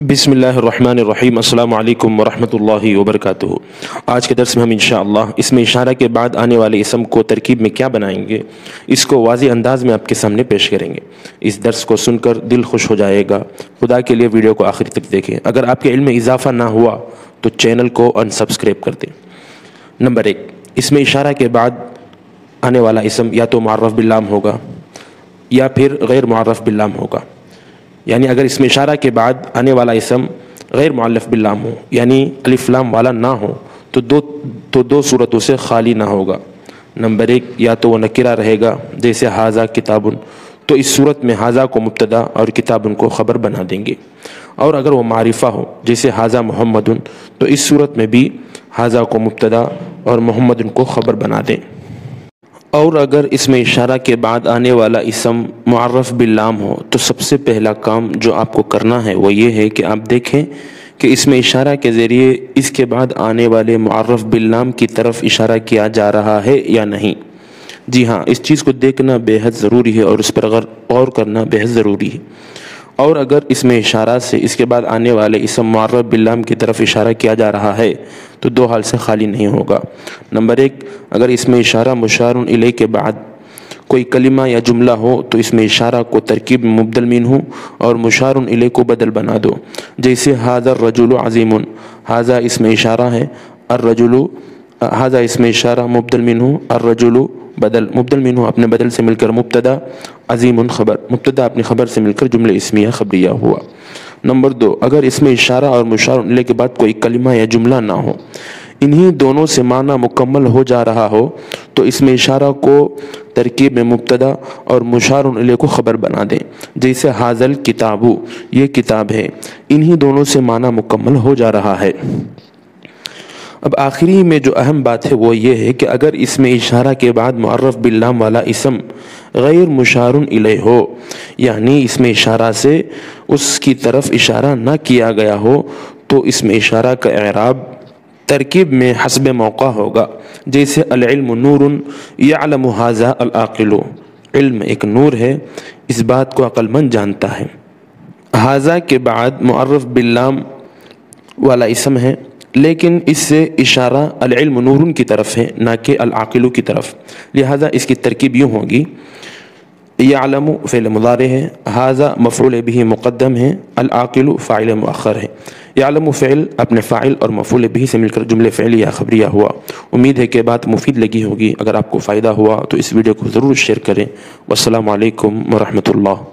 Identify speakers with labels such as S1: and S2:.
S1: بسم اللہ الرحمن الرحیم۔ السلام علیکم ورحمۃ اللہ وبرکاتہ۔ آج کے درس میں ہم انشاءاللہ اس میں اشارہ کے بعد آنے والے اسم کو ترکیب میں کیا بنائیں گے، اس کو واضح انداز میں آپ کے سامنے پیش کریں گے۔ اس درس کو سن کر دل خوش ہو جائے گا۔ خدا کے لیے ویڈیو کو آخر تک دیکھیں۔ اگر آپ کے علم میں اضافہ نہ ہوا تو چینل کو انسبسکرائب کر دیں۔ نمبر 1، اس میں اشارہ کے بعد آنے والا اسم یا تو معرف باللام ہوگا یا پھر غیر معرف باللام ہوگا۔ یعنی اگر اس میں اشارہ کے بعد آنے والا اسم غیر معلف باللام ہو، یعنی الف لام والا نہ ہو، تو دو صورتوں سے خالی نہ ہوگا۔ نمبر 1، یا تو وہ نکرہ رہے گا، جیسے ھذا کتاب، تو اس صورت میں ھذا کو مبتدا اور کتاب کو خبر بنا دیں گے۔ اور اگر وہ معرفہ ہو، جیسے ھذا محمد، تو اس صورت میں بھی ھذا کو مبتدا اور محمد کو خبر بنا دیں۔ اور اگر اس میں اشارہ کے بعد آنے والا اسم معرف باللام ہو تو سب سے پہلا کام جو آپ کو کرنا ہے وہ یہ ہے کہ آپ دیکھیں کہ اس میں اشارہ کے ذریعے اس کے بعد آنے والے معرف باللام کی طرف اشارہ کیا جا رہا ہے یا نہیں۔ جی ہاں، اس چیز کو دیکھنا بے حد ضروری ہے اور اس پر غور کرنا بے حد ضروری ہے۔ اور اگر اس میں اشارہ سے اس کے بعد آنے والے اسم معرف باللام کی طرف اشارہ کیا جا رہا ہے تو دو حال سے خالی نہیں ہوگا۔ نمبر 1، اگر اس میں اشارہ مشار الیہ کے بعد کوئی کلمہ یا جملہ ہو تو اس میں اشارہ کو ترکیب میں مبدل منہ اور مشار الیہ کو بدل بنا دو، جیسے ھذا الرجل عظیم۔ ھذا اس میں اشارہ ہے، الرجل، ھذا اس میں اشارہ مبدل منہ، الرجل بدل، مبدل منہ اپنے بدل سے مل کر مبتدا، عظیم خبر، مبتدا اپنی خبر سے مل کر جملہ اسمیہ خبریہ ہوا۔ نمبر 2، اگر اس میں اشارہ اور مشار الیہ کے بعد کوئی کلمہ یا جملہ نہ ہو، انہی دونوں سے معنی مکمل ہو جا رہا ہو، تو اس میں اشارہ کو ترکیب میں مبتدا اور مشار الیہ کو خبر بنا دیں، جیسے ھذا الکتاب، یہ کتاب ہے، انہی دونوں سے معنی مکمل ہو جا رہا ہے۔ اب آخری میں جو اہم بات ہے وہ یہ ہے کہ اگر اس میں اشارہ کے بعد معرف باللام والا اسم غیر مشار الیہ ہو، یعنی اس میں اشارہ سے اس کی طرف اشارہ نہ کیا گیا ہو، تو اس میں اشارہ کا اعراب ترکیب میں حسب موقع ہوگا، جیسے العلم نور یعلم ھذا العاقل، علم ایک نور ہے، اس بات کو عقل مند جانتا ہے۔ ھذا کے بعد معرف باللام والا اسم ہے، لیکن اس سے اشارہ العلم نور کی طرف ہے، نہ کہ العاقل کی طرف، لہذا اس کی ترکیب یوں ہوگی، یعلم فعل مضارع ہے، ھذا مفعول بہ مقدم ہے، العاقل فاعل مؤخر ہے۔ یعلم فعل اپنے فاعل اور مفعول بہ سے مل کر جملے فعلیہ خبریہ ہوا۔ امید ہے کہ بات مفید لگی ہوگی۔ اگر آپ کو فائدہ ہوا تو اس ویڈیو کو ضرور شیئر کریں۔ والسلام علیکم ورحمۃ اللہ۔